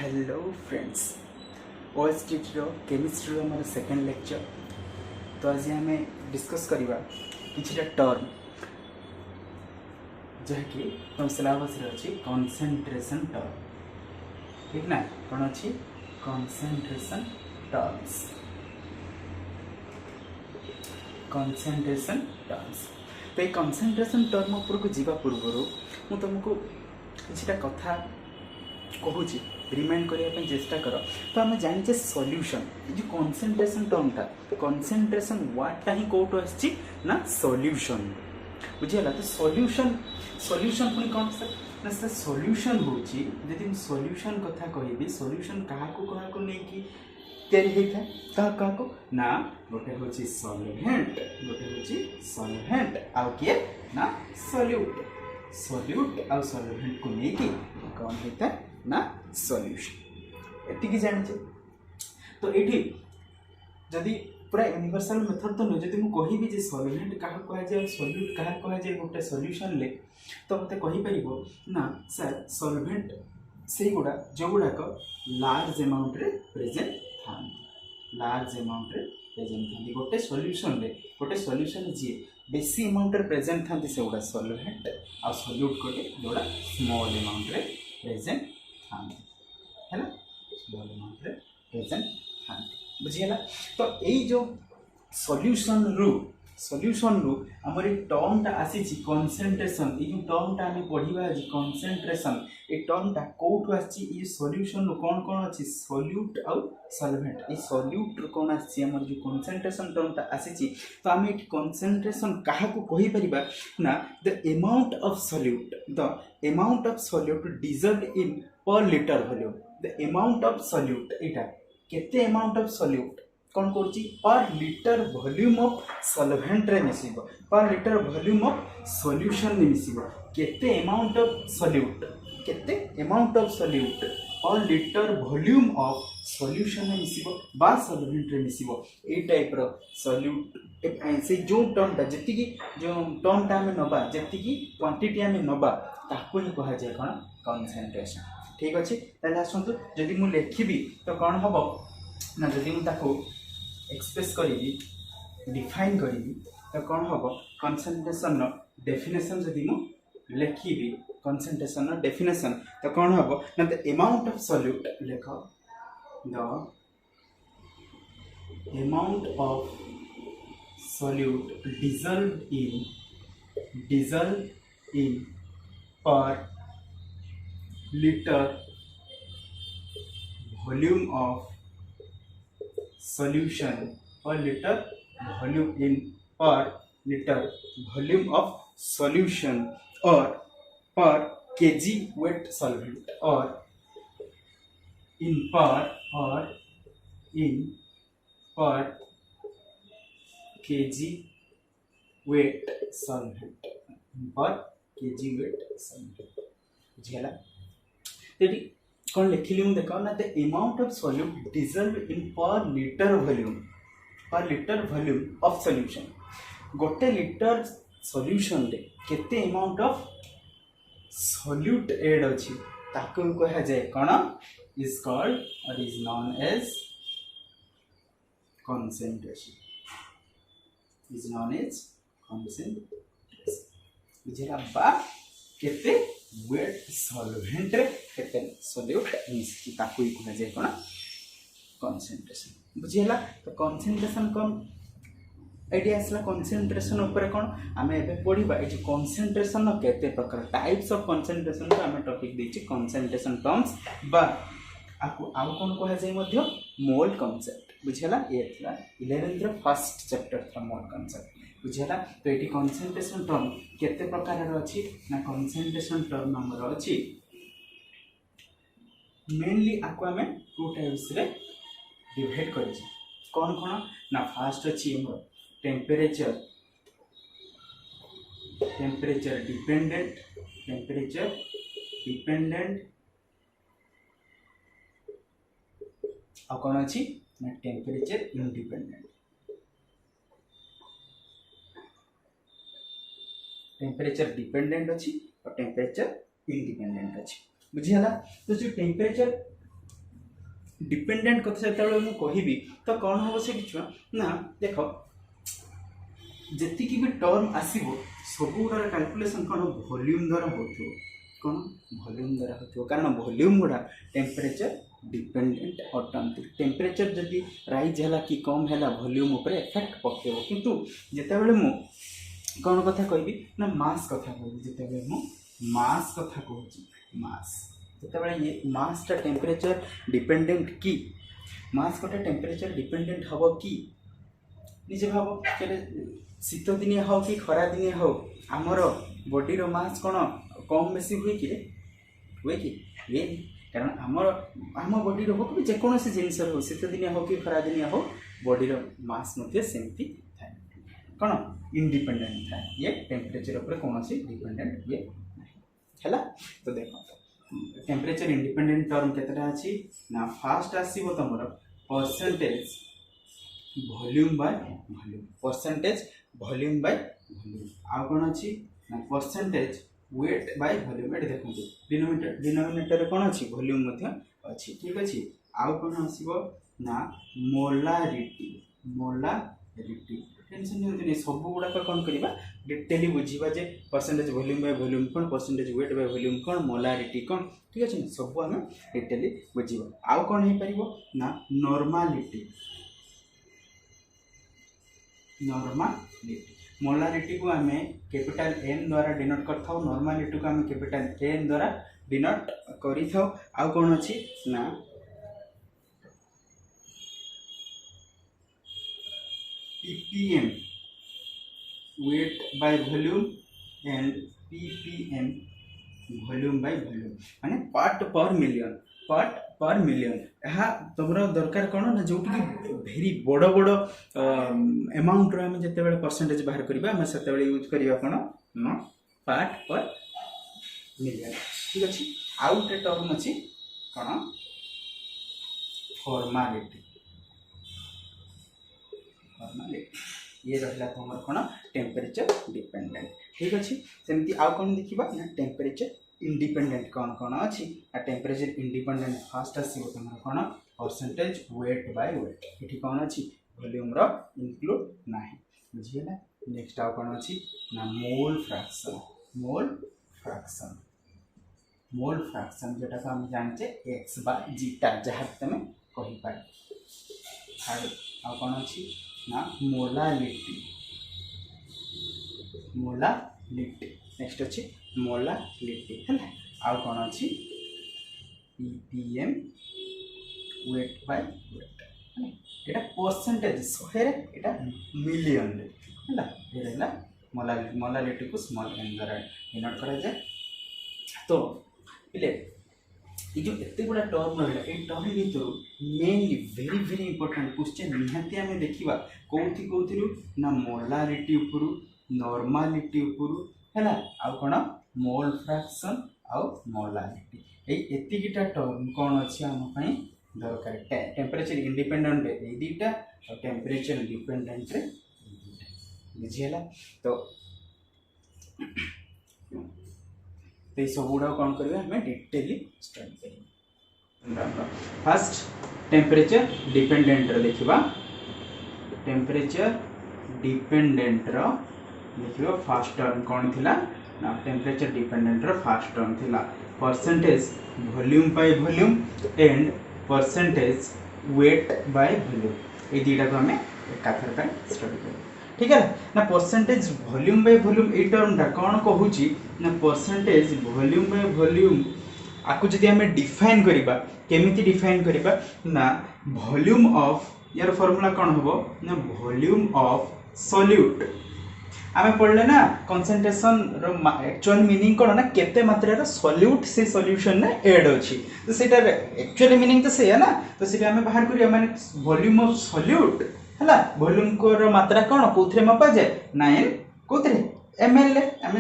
Hello friends, OSTT chemistry आम second lecture. तो आज आम डिस्कस करवा किछटा टर्म जहाँकि तुम सिलेबस अच्छी कंसंट्रेशन टर्म। ठीक ना, कौन अच्छी कंसंट्रेशन टर्म्स। कंसंट्रेशन टर्म्स तो ये कंसंट्रेशन टर्म उपरको जीवा पूर्व मु तुमको किछटा कथा कहूँ रिमाइंड करने चेष्टा कर। तो आम जाने सॉल्यूशन जो कंसंट्रेशन टर्मटा कंसंट्रेशन वर्डटा ही कौटू आसी ना सॉल्यूशन बुझीगला। तो सॉल्यूशन सॉल्यूशन पुणी कौन ना से सॉल्यूशन होची जदि सॉल्यूशन कथा कहबी सॉल्यूशन क्या नहीं क्या ना गोटे हूँ सॉल्वेंट गोटे हूँ सॉल्वेंट आउ किए ना सॉल्यूट सॉल्यूट आउ सॉल्वेंट को लेकिन कौन होता है ना सॉल्यूशन। एतिकी जानिचे। तो ये जदि पूरा यूनिवर्सल मेथड तो नहीं जब मुझे कहबी सॉल्वेंट क्या कहुए सॉल्यूट क्या कहुए गोटे सॉल्यूशन ले तो मत कहीपर ना सर सॉल्वेंट से गुड़ा जो गुड़ाक लार्ज अमाउंट रे प्रेजेंट था लार्ज अमाउंट रे प्रेजेंट था गोटे सॉल्यूशन ले गोटे सॉल्यूशन जी बेसी अमाउंट रे प्रेजेंट था से गुड़ा सॉल्वेंट आ सॉल्यूट कोटे जोड़ा स्मॉल अमाउंट रे प्रेजेंट था है ना स्मॉल अमाउंट रे प्रेजेंट था बुझीगला। तो यही जो सॉल्यूशन रु आमर टर्मटा आसी कंसंट्रेशन ये जो टर्मटा आम पढ़ा आज कंसंट्रेशन ये टर्मटा कौटू आसी सॉल्यूशन रु कौन कौन अच्छी सॉल्यूट आउ सॉल्वेंट ये सॉल्यूट रु कौन आसी आमर जो कंसंट्रेशन टर्मटा आसी तो आम ये कंसंट्रेशन क्या कहीपर ना the amount of solute dissolve in per litre volume the amount of solute एटा केते अमाउंट ऑफ सॉल्यूट कौन करुच्ची per litre volume of solvent रे मिसिबो per litre volume of solution रे मिसिबो केते amount of solute per litre volume of solution रे मिसिबो बा solvent रे मिसिबो ए type रो solute से जो टर्मटा जति जो टर्मटा आम नबा जति क्वांटिटी आम नबा ताको ही कहा जाय कोन कंसंट्रेशन। ठीक अच्छे ताले आसंतु जदि मु लिखिबी तो कौन हम ना जदि मुझे एक्सप्रेस करी डिफाइन करी तो कौन हम कंसंट्रेशन डेफिनेशन जदि मु लिखिबी कंसंट्रेशन डेफिनेशन तो कौन हम ना द अमाउंट ऑफ सॉल्यूट लिख the amount of solute dissolve in per liter volume of solution per liter volume in per liter volume of solution or per kg weight solvent or in per kg weight solvent per kg weight solvent बुझीगला। कौन लिखिली देख ना the amount of solute dissolve in per litre volume of solution गोटे litre solution रे केते amount of solute add अछि ताको कहा जाय कोन इज कॉल्ड और इज नोन एज कंसंट्रेशन बुझीगला बा केते वेट सॉल्वेंट रे केते सॉल्यूट मिसकी ताकू ही कहा जाय कोन कंसंट्रेशन बुझीला। तो कंसंट्रेशन कम आइडिया आसला कंसंट्रेशन ऊपर कोन आमे एबे पढिबा एठी कंसंट्रेशन न केते प्रकार टाइप्स ऑफ कंसंट्रेशन तो आमे टॉपिक देछि कंसंट्रेशन टर्म्स बा आकु आउ कोन कहा जाय मध्य मोल कांसेप्ट बुझीला। ये थला 11th रो फर्स्ट चैप्टर था मोल कांसेप्ट बुझीला। तो ये कंसंट्रेशन टर्म केते प्रकार अच्छी ना कंसंट्रेशन टर्म नंबर अच्छी मेनली आपको आम टू टाइप्स रे डिवाइड कर कौन कौन ना फास्ट अच्छी टेम्परेचर डिपेंडेंट और कौन अच्छी ना टेम्परेचर इंडिपेंडेंट। टेम्परेचर डिपेंडेंट अच्छी और टेम्परेचर इंडिपेंडेंट अच्छी बुझीगला। तो जो टेम्परेचर डिपेंडेंट कथा जो मुझे कहबी तो कौन हम से छुआ ना देख जी भी टर्म आसो सबुर कैलकुलेसन कौन वॉल्यूम द्वारा हो कौन वॉल्यूम द्वारा हो कारण वॉल्यूम गुड़ा टेम्परेचर डिपेंडेंट अटंती टेम्परेचर जदि राइज है कि कम है वॉल्यूम उपर इफेक्ट पकेब किंतु जितेबाला मु कौन कथा कहबी ना मास कथा कहबी जितेबाला मु मास कथा कहूँ मास जितेबाला ये मासटा टेम्परेचर डिपेंडेंट कि मास गोटे टेम्परेचर डिपेंडेंट हम कि निजे भाव शीत दिने हो कि खरा दिने हो आमर बॉडीर मास कौन कम बेसी हुए कि हुए कारण आमर आम बॉडीर हो कि जेकोसी जिनस हो शीत दिने हो कि खरा दिने हो बॉडीर मास सेमती थाए कौन इंडिपेंडेंट थाए ये टेम्परेचर उपर कौन डिपेंडेंट हुए है। तो देख टेम्परेचर इंडिपेंडेंट टर्म केतटा अच्छी ना फास्ट आसो तुम percentage volume by volume percentage volume by volume आउ कौन अच्छी ना परसेंटेज वेट बाय वॉल्यूम ये देखो डिनोमिनेटर कौन अच्छी वॉल्यूम अच्छी ठीक अच्छे आउ कौन आसो ना मोलारिटी टेंशन नहीं सब गुड़ाक कौन करवा डिटेली बुझा जे परसेंटेज वॉल्यूम बाय वॉल्यूम कौन परसेंटेज वेट बाय वॉल्यूम कौन मोलारिटी कौन ठीक अच्छे सब आम डिटेली बुझा आउ कौन हो पार ना नॉर्मालिटी मोलारिटी को आम कैपिटल एन द्वारा डिनोट कर नॉर्मालिटी को आम कैपिटल एन द्वारा डिनोट कर आउ कौन अच्छी ना ppm wait by volume and ppm volume by volume माने पार्ट पर मिलियन यह तुम दरकार कौन ना जो भेरी बड़ बड़ अमाउंट आम जिते परसेंटेज बाहर करवा से यूज करवा कौन ना पार्ट पर मिलियन ठीक अच्छे आउ गोटे टर्म अच्छी कौन फॉर्मालिटी ये रहा तुम कौन टेम्परेचर डिपेंडेंट ठीक अच्छे सेमती आउ कौन देखा ना टेम्परेचर इंडिपेंडेंट कौन कौन अच्छी टेम्परेचर इंडिपेंडेंट फास्ट आसो तुम कौन परसेंटेज वेट बाय वेट ये कौन अच्छी वॉल्यूम इंक्लूड ना बुझीगला नेक्स्ट आउ कौन अच्छी ना मोल फ्रैक्शन जोटा को हम जाने एक्स बा जीटा जहाँ तुम कहीपर आउ कौन अच्छी ना मोलालिटी नेक्स्ट अच्छी मोलालिटी है आउ कौन अच्छी ppm वेट बाय वेट है परसेंटेज 100 एटा मिलियन है ये मोलालिटी को स्मॉल एन द्वारा डिनोट करा जाए। तो पिले ये जो एत गुड़ा टर्म रहा ये टर्म भर mainly very very important question निहाती आम देखा कौथि ना मोलारिटी उपरू नॉर्मालिटी उपरू है आउ कौन मोल फ्रैक्शन आउ मोलारिटी एतिकीटा टर्म कौन अच्छी आम दरकार टेम्परेचर इंडिपेंडेंट ये दुटा और टेम्परेचर डिपेंडेंट बुझीगला। तो ये सब गुड़ा कौन करवा आम डिटेली स्टडी कर फास्ट टेम्परेचर डिपेंडेंट देखा टेम्परेचर डिपेंडेंट देखिए फास्ट टर्म कौन थिला ना टेम्परेचर डिपेंडेंट फास्ट टर्म थिला percentage volume by volume and percentage weight by volume ये दुटा को आम एकाथर स्टडी कर ठीक है ना परसेंटेज वॉल्यूम बाय वॉल्यूम ये टर्मटा कौन कहूँ ना परसेंटेज वॉल्यूम बाय वॉल्यूम आपको जब आम डिफाइन करवा केमिति डिफाइन करवा ना वॉल्यूम ऑफ यार फॉर्मूला कौन हम ना वॉल्यूम ऑफ सॉल्यूट आम पढ़ले ना कंसंट्रेशन एक्चुअल मीनिंग कौन ना केते मात्रा सॉल्यूट से सॉल्यूशन ने ऐड अच्छी तो सेटा एक्चुअली मीनिंग तो सही ना तो सीटा आम बाहर करिया माने वॉल्यूम ऑफ सॉल्यूट है वॉल्यूम को मात्रा कौन कौन मपा जाए 9 कौन ml आम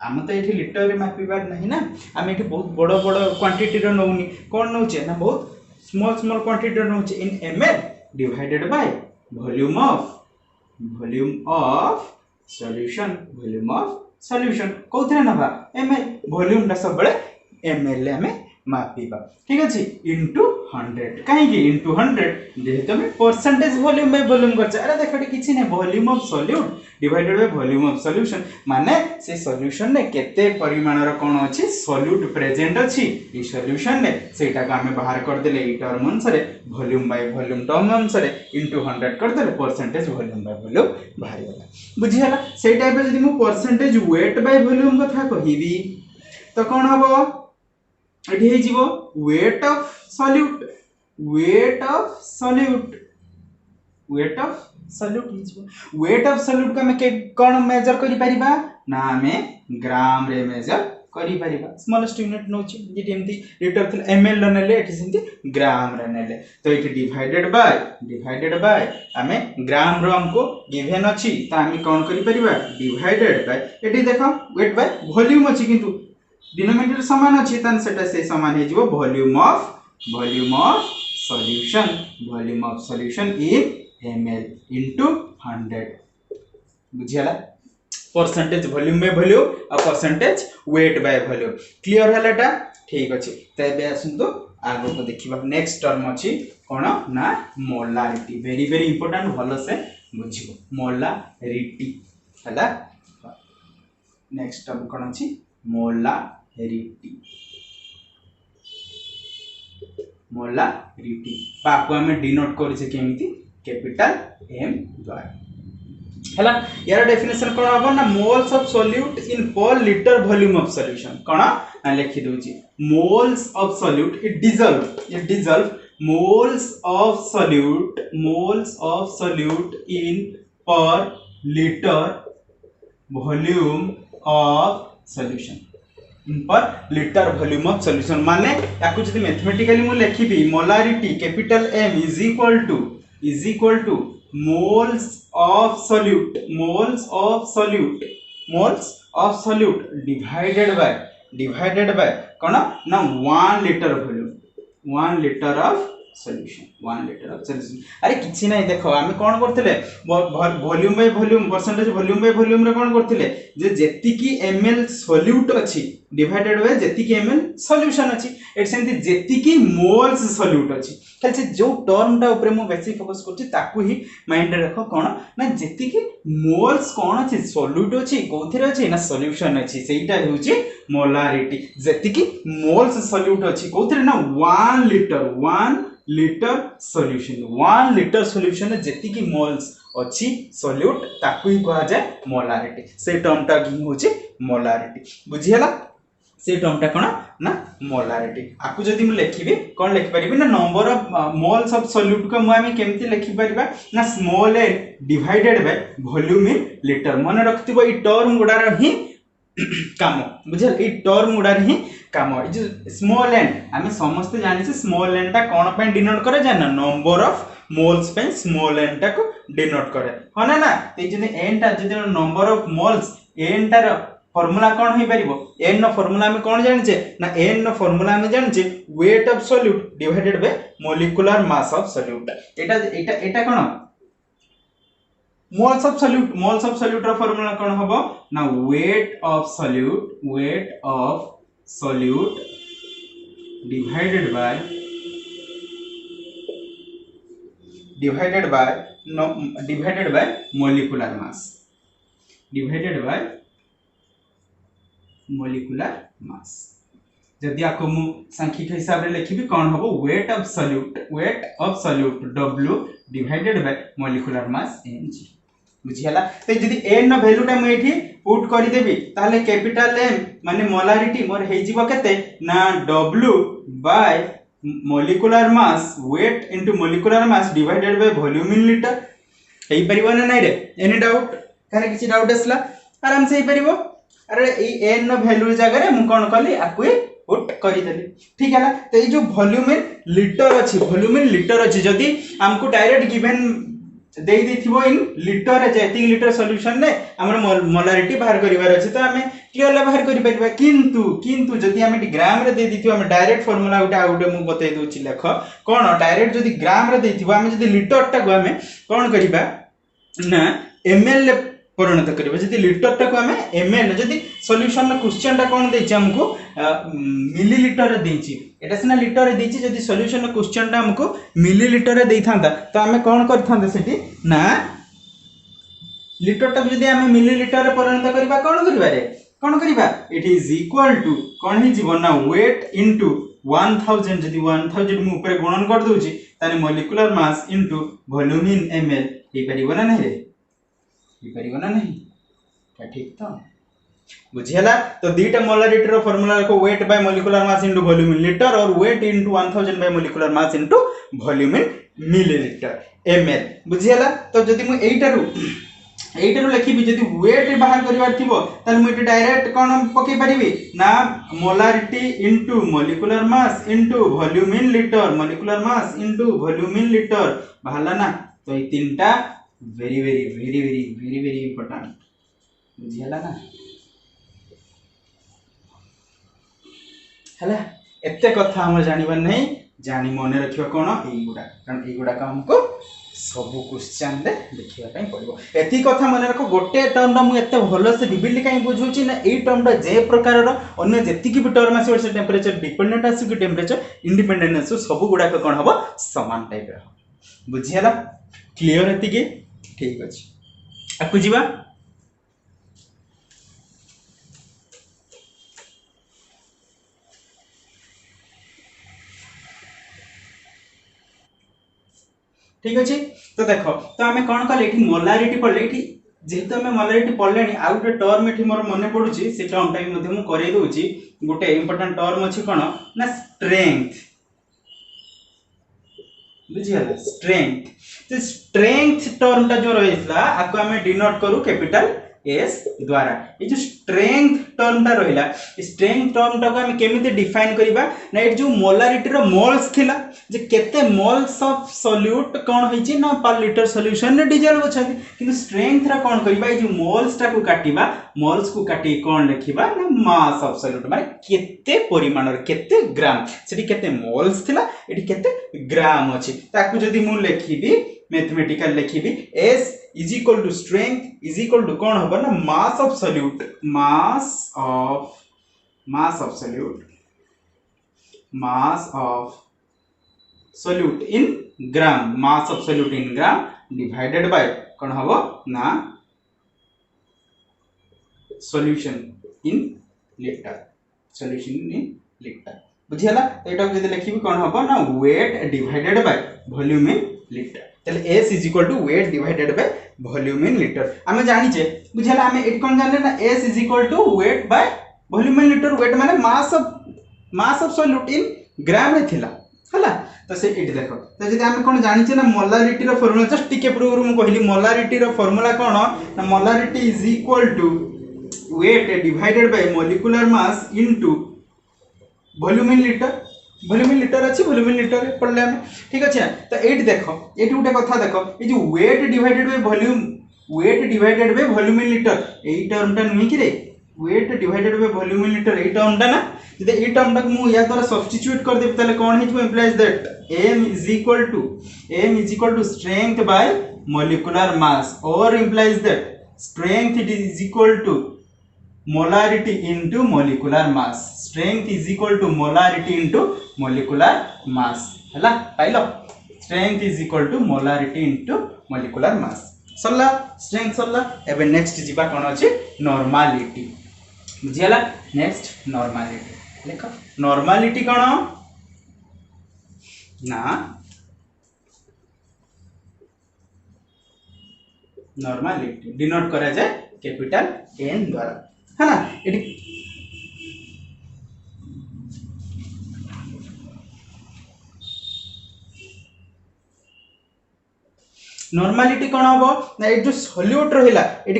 आम तो ये लिटर में मापिबार नहीं ना आम ये बहुत बड़ बड़ क्वांटिटी नौनी कौन नौचे ना बहुत स्मॉल स्मॉल क्वांटिटी नौचे in ml divided by volume of solution कौन नवा ml वॉल्यूम टा सब ml आम मापिबा ठीक अच्छे इंटू 100 कहीं इंटू 100 जेहेतु हमें परसेंटेज वॉल्यूम बाय वॉल्यूम करछे अरे देखो ये किछि नै volume of solute divided by volume of solution माने से सॉल्यूशन ने केते परिमाण रो कोन अछि सॉल्यूट प्रेजेंट अछि ई सॉल्यूशन ने सेटा का हमें बाहर कर देले ई टर्म अनुसार वॉल्यूम बाय वॉल्यूम टर्म अनुसार इनटू 100 कर देले परसेंटेज वॉल्यूम बाय वॉल्यूम बाहर गला बुझी हला से टाइप जदी मु परसेंटेज वेट बाय वॉल्यूम कथा कहिबी तो कोन हबो एठी हे जीवो wait of solute wait of solute wait of solute को हमें कोन मेजर करि परिबा ना हमें ग्राम रे मेजर करि परिबा स्मॉलेस्ट यूनिट नोची जेटी एमती लीटर थिल एमएल नेले एठी सेंती ग्राम रे नेले तो एठी डिवाइडेड बाय हमें ग्राम रो हमको गिवन अछि त हमें कोन करि परिबा डिवाइडेड बाय एठी देखो वेट बाय वॉल्यूम अछि किंतु डिनोमिनेटर समान अछि तन सेटा से समान हे जीवो volume of solution in ml into 100 बुझियाला परसेंटेज वॉल्यूम बाय वॉल्यूम और percentage weight by volume clear हलाटा ठीक अछि तबे आसंतो आगो को देखिबा नेक्स्ट टर्म अछि कोन ना मोलारिटी वेरी वेरी इंपोर्टेंट भलो से बुझिबो मोलारिटी हला नेक्स्ट टर्म कोन अछि मोलारिटी बाको हमें डिनोट करिसे केमिति कैपिटल M द्वारा हला यार डेफिनेशन कोन हबो ना moles of solute in per litre volume of solution कोन ना लिखि दोची moles of solute it dissolve moles of solute in per litre volume of solution in per litre volume of solution माने याकु जदि मैथमेटिकली मु लिखिबी molarity capital M is equal to moles of solute divided by कोन ना 1 litre volume 1 litre of solution अरे किछि नै देखो आमे कोन करथिले volume by volume percentage volume by volume रे कोन करथिले जे जेति की ml सॉल्यूट अछि डिवाइडेड बाय जेति की ml सॉल्यूशन अछि एट सेंति जेति की मोल्स सॉल्यूट अछि खाली से जो टर्म टा ऊपर मु बेसी फोकस करछि ताकू ही माइंड रे रखो कोन ना जेति की मोल्स कोन अछि सॉल्यूट अछि कोथिरे अछि ना सॉल्यूशन अछि सेइटा होछि मोलारिटी जेति की मोल्स सॉल्यूट अछि कोथिरे ना 1 लीटर सॉल्यूशन जेति की मोल्स अछि सॉल्यूट ताकू ही कहा जाय मोलारिटी से टर्म टा की होछि मोलारिटी बुझियला से टर्म टा कोन ना मोलारिटी आकु जदी हम लिखिबे कोन लिखि परिबे ना number of moles of solute को हम केमति लिखि परिबा ना small n divided by volume in litre मन रखतिबो ई टर्म गुडार ही काम बुझल ई टर्म गुडार ही काम ई जो स्मॉल n हम समस्त जानि से स्मॉल n टा कोन पे डिनोट करे जाना नंबर ऑफ मोल्स पे स्मॉल n टा को डिनोट करे हना ना ए जने n टा जदि नंबर ऑफ मोल्स n टा फॉर्मूला कौन हो परिबो n नो फॉर्मूला में कौन जानिचे ना n नो फॉर्मूला में जानिचे weight of solute divided by molecular mass of solute एटा कौन मोल्स ऑफ सॉल्यूट रो फॉर्मूला कौन हबो ना weight of solute divided by molecular mass जदि आपको मु सांख्यिक हिसाब रे लिखिबी कोन हबो weight of solute W divided by molecular mass mg बुझियाला तो जदि n नो वैल्यू टा मु एठी पुट करि देबी ताले कैपिटल M माने मोलारिटी मोर हे जीवो केते ना W by molecular mass weight into molecular mass divided by volume in litre हे परिबो ना नै रे एनी डाउट कारे किछि डाउट असला आराम से हे परिबो अरे ए n नो वैल्यू जगह रे मु कोन कली आकु पुट करि देली ठीक है ना तो ये जो वॉल्यूम इन लीटर अछि जदी हमको डायरेक्ट गिवन दे दिथिबो इन लीटर जेति लीटर सॉल्यूशन ने हमर मोलारिटी बाहर करिवार अछि तो हमें क्लियरली बाहर करि परबा किंतु जदी हमें ग्राम रे दे दिथिबो हमें डायरेक्ट फार्मूला उटा मु बतै दोछि लेख कोन डायरेक्ट जदी ग्राम रे देथिबो हमें जदी लीटर टा को हमें कोन करिबा ना ml परिणत करिबा जदि लीटर टाको आमे ml जदि सॉल्यूशन ला क्वेश्चन टा कोन देछि हमको मिलीलीटर रे देछि एटा सिना लीटर रे देछि जदि सॉल्यूशन ला क्वेश्चन टा हमको मिलीलीटर रे देइथांता तो आमे कोन करथांते सेठी ना लीटर टाको जदि आमे मिलीलीटर रे परिणत करिबा कोन करिबा इट इज इक्वल टू कोन हि जीवन ना वेट इनटू 1000 जदि 1000 मु ऊपर गुणन कर दोछि ताने मॉलिक्यूलर मास इनटू वॉल्यूम इन ml हे परिबो ना नहीं रे परिबो ना नहीं क्या ठीक तो बुझियला तो दीटा मोलारिटी रो फार्मूला को weight by molecular mass into volume in litre और weight into 1000 by molecular mass into volume in millilitre ml बुझियला तो जदि मु एइटारु लिखिबि जदि वेट बाहर करिवार थिबो ताले मु इटे डायरेक्ट कोन पके परिबि ना molarity into molecular mass into volume in litre molecular mass into volume in litre बाहरला ना तो ई तीनटा very very very very very very important बुझियला ना हला एते कथा हम जानिबा नहीं जानि मने रखिबा कोन एई गुडा कारण एई गुडा का हमको सब क्वेश्चन दे देखिबा पई पड़िबो एती कथा मने रखो गोटे टर्म मु एते भलो से विभिन्न काई बुझुची ना एई टर्म जे प्रकार रो अन्य जेति की भी टर्म आसी से टेंपरेचर डिपेंडेंट आसी कि टेंपरेचर इंडिपेंडेंट आसी सब गुडा का कोन हबो समान टाइप रो बुझियला क्लियर एती के ठीक अछि आकु जीवा ठीक अछि तो देखो तो हमें कोन कले एठी मोलारिटी पड़ले एठी जेहेतु हमें मोलारिटी पड़लेनी आ गुटे टर्म एठी मोर मने पडुची से टर्म टाइम मध्ये मु करे दोची गुटे इंपोर्टेंट टर्म अछि कोन ना स्ट्रेंथ बुझियला स्ट्रेंथ तो स्ट्रेंथ टर्म टा जो रहिसला आको हमें डिनोट करू कैपिटल एस द्वारा ये जो स्ट्रेंथ टर्म टा रहिला स्ट्रेंथ टर्म टा को हम केमिति डिफाइन करिबा ना ए जो मोलारिटी रो मोल्स थिला जे केते मोल्स ऑफ सॉल्यूट कोन होइची ना पर लीटर सॉल्यूशन ने डिजल्व होछथि किंतु स्ट्रेंथ रा कोन करिबा ए जो मोल्स टा को काटिबा मोल्स को काटी कोन लिखिबा ना मास ऑफ सॉल्यूट माने केते परिमाण रे केते ग्राम सेठी केते मोल्स थिला एठी केते ग्राम अछि ताकू जदी मु लिखिबी mathematical लिखिबी s is equal to strength is equal to कौन होगा ना mass of solute in gram mass of solute in gram divided by कौन होगा ना solution in liter बुझियला एटा जदी लिखिबी कोन होबो ना weight divided by volume in liter तले s is equal to weight divided by volume in liter हमें जानि छे बुझियला हमें एट कोन जानले ना s is equal to weight by volume in liter weight माने mass of solute in gram रे थिला हला तो से एट देखो तो जदी हमें कोन जानि छे ना मोलारिटी रो फार्मूला जस्ट टिके पूर्व मु कहली मोलारिटी रो फार्मूला कोन ना molarity is equal to weight divided by molecular mass into volume in litre अछि वॉल्यूम इन लीटर पढ़ले हम ठीक अछि तो एट देखो एट उठे कथा देखो ए जो wait divided by volume in litre AE term टा नुई कि रे wait divided by volume in litre AE term टा ना जदि एई टर्म टा मु या द्वारा सब्स्टिट्यूट कर देब तले कोन हितबो implies that m is equal to strength by molecular mass or implies that strength it is equal to molarity into molecular mass strength is equal to molarity into molecular mass हला pilo strength is equal to molarity into molecular mass सल्ला strength सल्ला एबे next जीवा कोन अछि normality बुझियला next normality लेखो normality कोन ना normality denote करा जाय capital n द्वारा है ना एटी नॉर्मलिटी कोन हबो ना ए जो सॉल्यूट रहिला एटी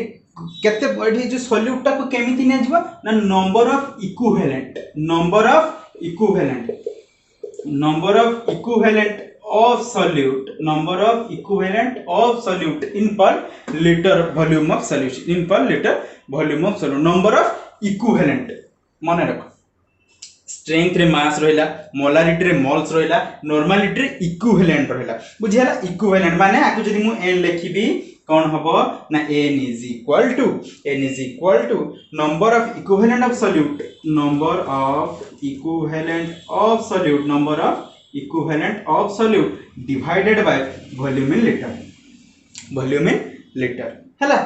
केते एटी जो सॉल्यूट टा को केमिति ने जबो ना number of equivalent of solute in per liter volume of solution number of equivalent माने रखो स्ट्रेंथ रे मास रहिला मोलारिटी रे मोल्स रहिला नॉर्मलिटी रे इक्विवेलेंट रहिला बुझियला इक्विवेलेंट माने आकु जदी मु n लिखिबी कौन हबो ना n is equal to number of equivalent of solute divided by volume in litre हैला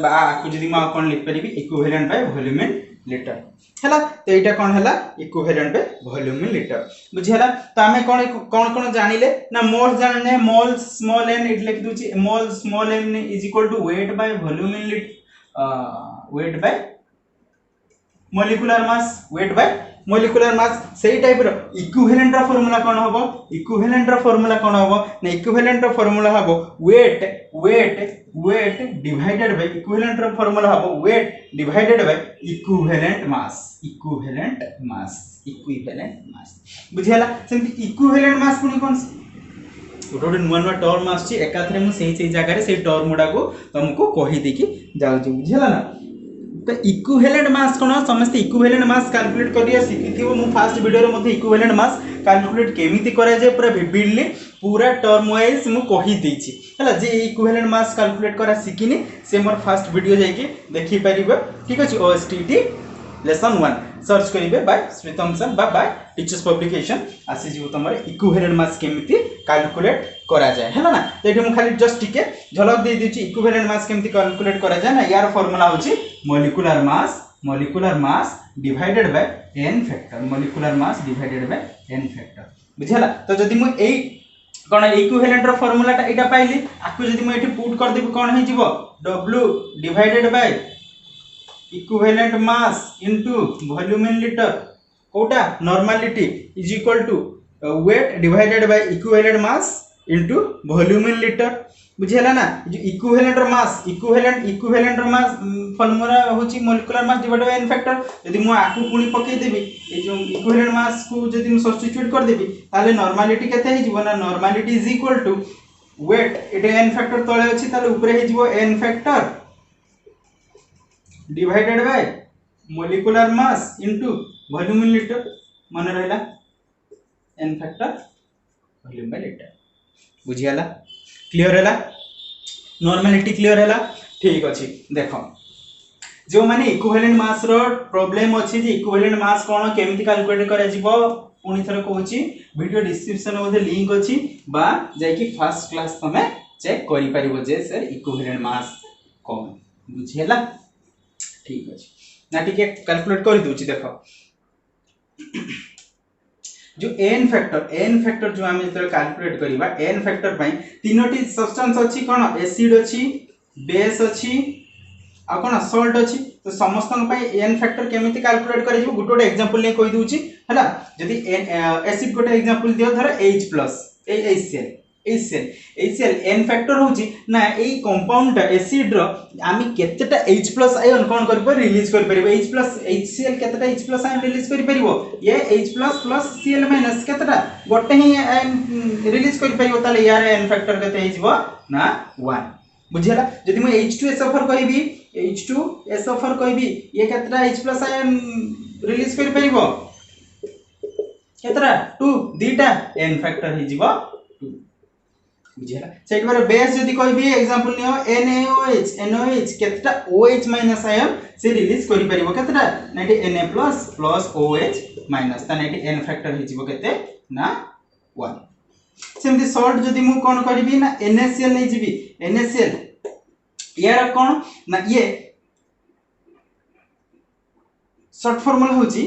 आकु जदी मा कोन लिख परिबी equivalent by volume in litre हैला तो एटा कोन हैला equivalent by volume in litre बुझियला तो हमें कोन जानिले ना मोल जानने मोल स्मॉल n इट लिख दूची mole small n is equal to weight by volume in weight by molecular mass सेही टाइप रो इक्विवेलेंट रो फार्मूला कोन हबो ना इक्विवेलेंट रो फार्मूला हबो वेट डिवाइडेड बाय इक्विवेलेंट रो फार्मूला हबो weight divided by equivalent mass बुझियला सेमति इक्विवेलेंट मास पुनी कोन गोटे नुआ टर्म आछि एकाथरे मु सेही जगह रे सेही टर्म गुडा को तुमको कहि देकी जाउची बुझियला ना तो इक्विवेलेंट मास कोन समस्त इक्विवेलेंट मास कैलकुलेट करिया सिखिथिबो मु फर्स्ट वीडियो रे मध्ये इक्विवेलेंट मास कैलकुलेट केमिति करे जे पूरा विविडली पूरा टर्म वाइज मु कहि देछि हला जे इक्विवेलेंट मास कैलकुलेट करा सिखिनी से मोर फर्स्ट वीडियो जाई के देखि परिबो ठीक अछि ओएसटीटी लेसन 1 सर्च करिवे by Shwetam sir by teachers publication आसी जीव तमरे इक्विवेलेंट मास केमिति कैलकुलेट करा जाय हैला ना तो एठी मु खाली जस्ट टिके झलक दे दिछि इक्विवेलेंट मास केमिति कैलकुलेट करा जाय ना यार फार्मूला होछि molecular mass divided by n factor बुझियला तो जदी मु एई कोन इक्विवेलेंट रो फार्मूला टा एटा पाइली आकु जदी मु एठी पुट कर देबी कोन हे जीवो w divided by equivalent mass into volume in litre कोटा normality is equal to weight divided by equivalent mass into volume in litre बुझियला ना जो इक्विवेलेंट रो मास फार्मूला होची molecular mass divided by n factor यदि मु आकु पुनी पके देबी ए जो इक्विवेलेंट मास को यदि मु सब्स्टिट्यूट कर देबी ताले नॉर्मलिटी केते हे जीवो ना normality is equal to weight एटे n फैक्टर तळे अछि ताले ऊपर हे जीवो n factor divided by molecular mass into volume in litre मन रहला n factor volume by litre बुझियाला क्लियर हैला नॉर्मलिटी क्लियर हैला ठीक अछि देखो जो माने इक्विवेलेंट मास रो प्रॉब्लम अछि जे इक्विवेलेंट मास कोन केमिति कैलकुलेट करा जिवो पुनी थरा कहूची वीडियो डिस्क्रिप्शन मध्ये लिंक अछि बा जाय कि फर्स्ट क्लास तमे चेक करि परिबो जे सर इक्विवेलेंट मास कोन बुझियला ठीक अछि ना ठीक कैलकुलेट कर दूची देखो जो n फैक्टर जो हम जतरे कैलकुलेट करिबा n फैक्टर पई तीनोटी सब्सटेंस अछि कोन एसिड अछि बेस अछि आ कोन सॉल्ट अछि तो समस्त पई n फैक्टर केमिति कैलकुलेट करै जिवो गुटोटे एग्जांपल ले कहि दूची हला जदी एसिड गोटे एग्जांपल दियो धर H+ HCl n फैक्टर होची ना एई कंपाउंड एसिड रो आमी केतेटा H+ आयन कोन करबो रिलीज कर परबो HCl केतेटा H+ आयन रिलीज कर परबो ये H+ Cl- केतेटा गोटे ही आयन रिलीज कर परबो ताले यार n फैक्टर केते हिजबो ना 1 बुझियला जदी म H2SO4 कहबी ये केतेटा H+ आयन रिलीज कर परबो केतेटा 2 दीटा n फैक्टर हिजबो बुझियला सेट बार बेस जदी कहबी एग्जांपल लियो NaOH केतेटा OH- आयन से रिलीज करि परिबो केतेटा नाइटी Na+ प्लस OH- तानाइटी n फैक्टर हिजबो केते ना 1 सेमति सॉल्ट जदी मु कोन करबी ना NaCl नै जिबी NaCl यार कोन ना ये शॉर्ट फार्मूला होची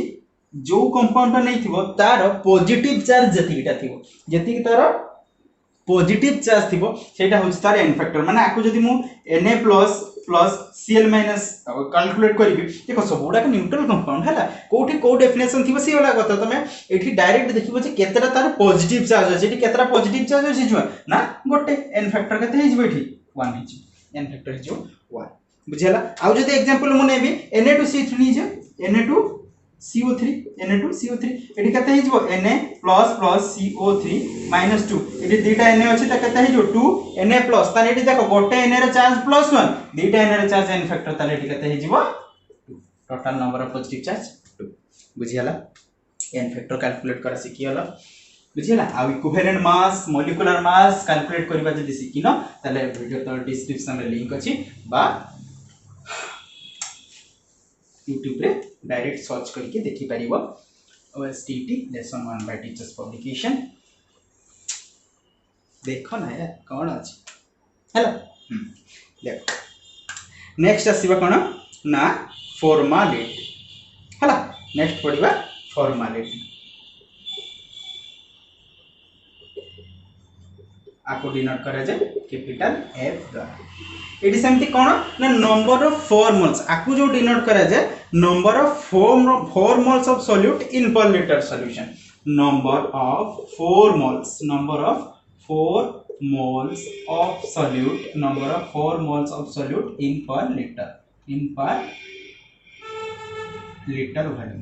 जो कंपाउंड नै थिबो तार पॉजिटिव चार्ज जति तार पॉजिटिव चार्ज थिबो सेटा होची तार n फैक्टर माने आकु जदी मु Na+ प्लस Cl- कैलकुलेट करबी देखो सबुडा के न्यूट्रल कंपाउंड हला कोठी को डेफिनेशन थिबो से वाला कथा तमे एठी डायरेक्ट देखिबो जे केतेटा तार पॉजिटिव चार्ज अछि एठी केतेटा पॉजिटिव चार्ज अछि जो ना गोटे n फैक्टर केते हिजबो एठी 1 हिजबो n फैक्टर हिजबो 1 बुझियला आउ जदी एग्जांपल मु नेबी Na2CO3 हिजो Na2CO3 एठी केते हिजबो Na प्लस CO3 माइनस 2 एठी दीटा Na अछि त केते हिजो 2 Na प्लस ताने एठी देखो गोटे Na रे चार्ज प्लस 1 दीटा Na रे चार्ज n फैक्टर ताले एठी केते हिजबो 2 total number of positive charge 2 बुझियला n फैक्टर कैलकुलेट करा सिकियला बुझिला आ equivalent mass molecular mass calculate करबा जदी सिकिनो ताले वीडियो तो डिस्क्रिप्शन में लिंक अछि बा YouTube रे डायरेक्ट सर्च करके देखि परिबो OSTT lesson 1 bye teachers publication देखो ना यार कौन अछि हेलो देखो नेक्स्ट आसीबा कोन ना फॉर्मालिटी हला नेक्स्ट पढ़िबा फॉर्मालिटी आपको डिनोट करा जाए कैपिटल F द्वारा एटी सेमती कोन ना नंबर ऑफ 4 मोल्स आपको जो डिनोट करा जाए number of 4 moles of solute in per litre solution number of 4 moles of solute number of 4 moles of solute in per litre volume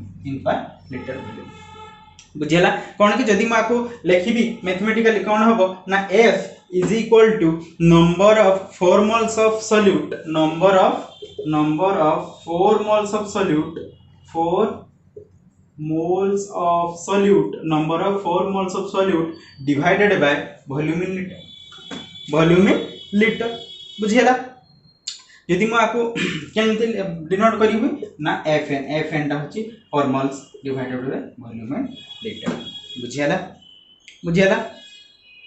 बुझेला कौन कि जदि मैं आपको लिखिबी मैथमेटिकली कौन होबो ना F is equal to number of 4 moles of solute number of 4 moles of solute 4 moles of solute number of 4 moles of solute divided by volume in litre बुझेला यदि मैं आपको केमती डिनोट करिबी ना FN टा होची 4 moles divided by volume in litre बुझियाला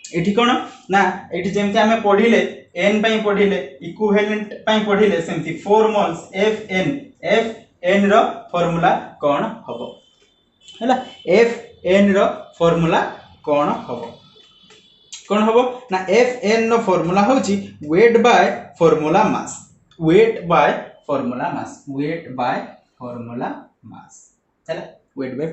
एठी कोन ना एठी जेमती हमें पढिले n पई पढिले इक्विवेलेंट पई पढिले सेमती 4 मोल्स FN रो फार्मूला कोन हबो हैला FN रो फार्मूला कोन हबो ना FN रो फार्मूला होची वेट बाय फार्मूला मास हैला वेट बाय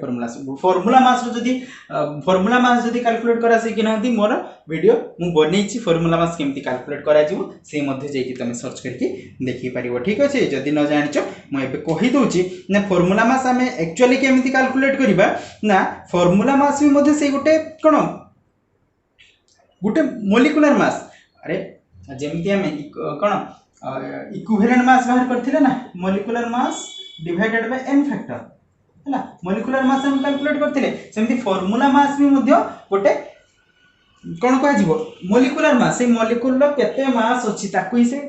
फार्मूला मास जदी कैलकुलेट करा से कि नथि मोर वीडियो मु बनेछि फार्मूला मास केमति कैलकुलेट करा जिवो से मध्ये जेकी तमे सर्च करके देखि परिबो ठीक अछि जदी न जानिचो मु एबे कहि दोछि ना फार्मूला मास हमें एक्चुअली केमति कैलकुलेट करिबा ना फार्मूला मास भी मध्ये से गुटे मॉलिक्यूलर मास अरे जेमति हमें कोन इक्विवेलेंट मास बाहर करथिले ना molecular mass divided by n factor हैला मॉलिक्यूलर मास हम कैलकुलेट करथिले सेमति फार्मूला मास भी मध्ये गोटे कोन कहै जिवो मॉलिक्यूलर मास से मॉलिक्यूल केते मास अछि ताकू ही से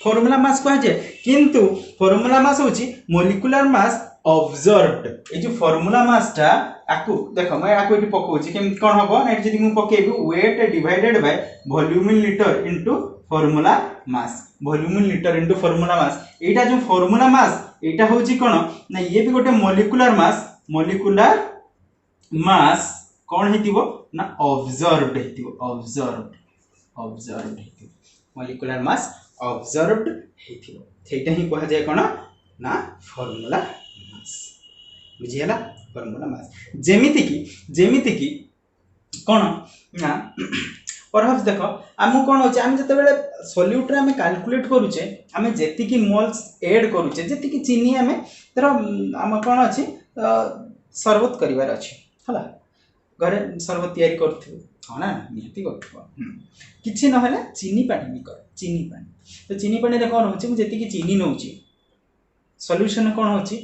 फार्मूला मास कहै जे किंतु फार्मूला मास होछि मॉलिक्यूलर मास ऑब्जर्व्ड ए जो फार्मूला मास टा आकू देखो मैं आकू इटी पकोछि केम कोन हबो ना जदी मु पकेबी weight divided by volume in litre into formula mass volume in litre into formula mass एटा जो फार्मूला मास एटा होछि कोन ना ये भी गोटे मॉलिक्यूलर मास कोन हेतिबो ना ऑब्जर्व्ड हेतिबो मॉलिक्यूलर मास ऑब्जर्व्ड हेतिबो सेटा ही कहा जाय कोन ना फार्मूला मास बुझियला फार्मूला मास जेमिति की कोन ना परहाप्स देखो आम कोन होचे आम जते बेले सॉल्यूट रे हम कैलकुलेट करूचे हम जेति की मोल्स ऐड करूचे जेति की चीनी हम तर हम कोन अछि शरबत करिवार अछि हला घरे शरबत तयारी करथि हां ना नियति करथि किछि न हले चीनी पानी तो चीनी पानी रे कोन होचे जेति की चीनी नउची सॉल्यूशन कोन होची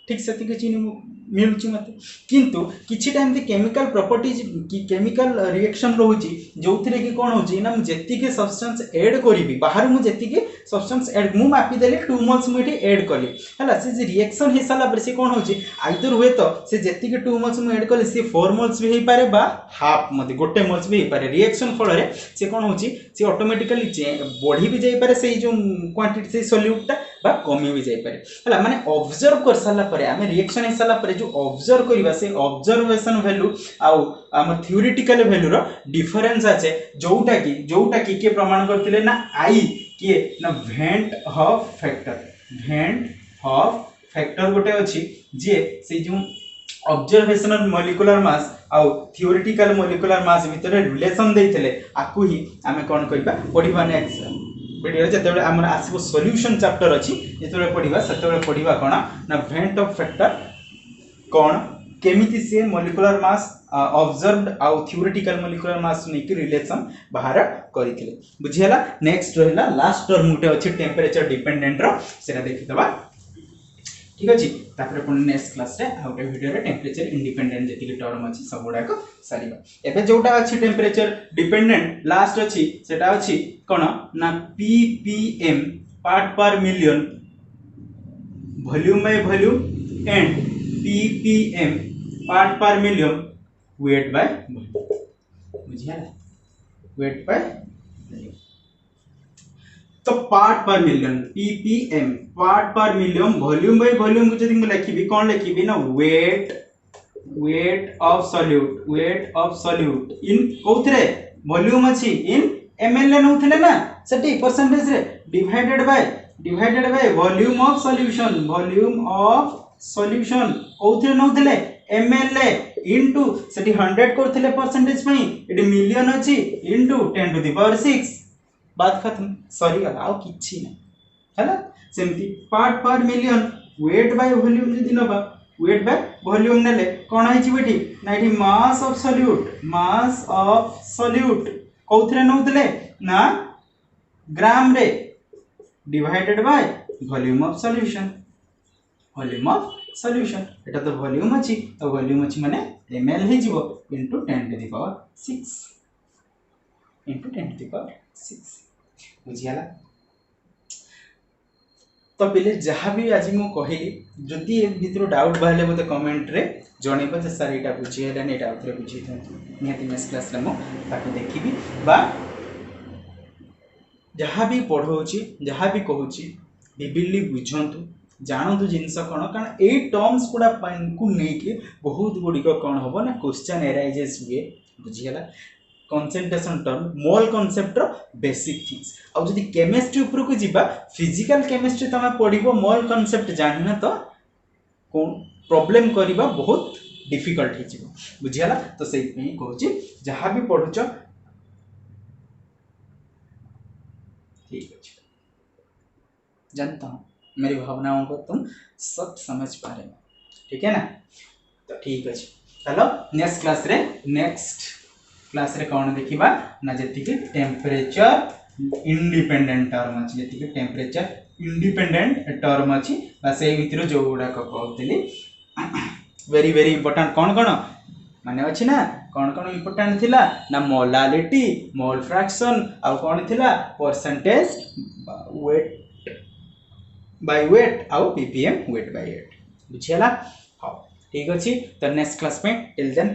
ठीक सेति की चीनी मिलुची मते किंतु किछि टाइम दे केमिकल प्रॉपर्टीज की केमिकल रिएक्शन रहउची जोथिरे की कोन होची ना जेति के सब्सटेंस ऐड करिवि बाहर मु जेति के सब्सटेंस ऐड मु मापी देले 2 मोल्स मु एठी ऐड कली हला से जे रिएक्शन हे साला पर से कोन होची आइदर हुए तो से जेति के 2 मोल्स मु ऐड कले से 4 मोल्स भी हे पारे बा हाफ मते गोटे मोल्स भी हे पारे रिएक्शन फल रे से कोन होची से ऑटोमेटिकली बढ़ी भी जाई पारे से जो क्वांटिटी से सॉल्यूट ता बा कमी भी जाई पारे हला माने ऑब्जर्व कर साला परे हमें रिएक्शन हे साला परे जो ऑब्जर्व करिबा से ऑब्जर्वेशन वैल्यू आउ हम थ्योरेटिकल वैल्यू रो डिफरेंस आछे जोटा की के प्रमाण करथिले ना आई के ना वेंट ऑफ फैक्टर गोटे अछि जे से जो ऑब्जर्वेशनल मॉलिक्यूलर मास आउ थ्योरेटिकल मॉलिक्यूलर मास भितर रिलेशन देथिले आकु ही हमें कोन करिबा पढिबा नेक्स्ट वीडियो जते हमर आसीबो सॉल्यूशन चैप्टर अछि जते पढिबा सेते पढिबा कोना ना वेंट ऑफ फैक्टर कोन केमिति से मॉलिक्यूलर मास ऑब्जर्व्ड आउ थ्योरेटिकल मॉलिक्यूलर मास ने की रिलेशन बाहर करिथिले बुझियला नेक्स्ट रहला लास्ट टर्म उठे अछि टेंपरेचर डिपेंडेंट रो सेरा देखि दबा ठीक अच्छे तापर पुणी नेक्स्ट क्लास रे आउट वीडियो रे टेम्परेचर इंडिपेंडेंट जति टर्म अछि सब गुडा को सारीबा एबे जोटा अछि टेम्परेचर डिपेंडेंट लास्ट अछि सेटा अछि कोन ना ppm part per million volume by volume and ppm part per million weight by volume बुझिया वेट बाय तो part per million ppm part per million volume by volume को जदी लिखिबी कोन लिखिबी ना वेट ऑफ सॉल्यूट इन कोथरे volume अछि इन ml ले नउथले ना सेटी परसेंटेज रे divided by volume of solution कोथरे नउथले ml ले इनटू सेटी 100 करथले परसेंटेज पई एटी मिलियन अछि इनटू 10 टू द पावर 6 बात खत्म सॉरी गला आउ किछि ना हैला सेमती part per million weight by volume जदी नबा वेट बाय वॉल्यूम नेले कोन आइछि बेटी नाइटी मास ऑफ सॉल्यूट कोथरे नउतले ना ग्राम रे divided by volume of solution एटा तो वॉल्यूम अछि तो वॉल्यूम अछि माने ml हे जिवो इनटू 10 टू द पावर 6 बुझियाला तो पहले जहाँ भी आज मु कहिली जदि ए भितर डाउट बाहले मते कमेंट रे जणेबो जे सर एटा बुझियला ने एटा उतरे बुझी नियति नेक्स्ट क्लास रे मु ताको देखिबी बा जहाँ भी पढ़ौची जहाँ भी कहूची विभिन्नली बुझंतु जानतु जिनस कोन कारण ए टर्म्स गुडा को नेकी बहुत गुडी को कोन होबो ना क्वेश्चन एराइजेस हुए बुझियला कंसंट्रेशन टर्म मोल कांसेप्ट रो बेसिक थिंग्स अब जदी केमिस्ट्री ऊपर को जीवा फिजिकल केमिस्ट्री तमे पढिबो मोल कांसेप्ट जानिना तो कोन प्रॉब्लम करिबा बहुत डिफिकल्ट हे जिवो बुझियाला तो सेहि पे कहूची जहां भी पढुछ ठीक है जानता हूं मेरी भावनाओं को तुम सब समझ पा रहे हो ठीक है ना तो ठीक है चलो नेक्स्ट क्लास रे कौन देखिबा ना जति के टेम्परेचर इंडिपेंडेंट टर्म अछि जति के टेम्परेचर इंडिपेंडेंट टर्म अछि बा से भितर जो गुडा को कहतली वेरी इंपोर्टेंट कौन माने अछि ना कौन इंपोर्टेंट थिला ना मोलालिटी मोल फ्रैक्शन आ कौन थिला परसेंटेज वेट आउ ppm वेट बाय 8 बुझियला हां ठीक अछि तो नेक्स्ट क्लास में टिल देन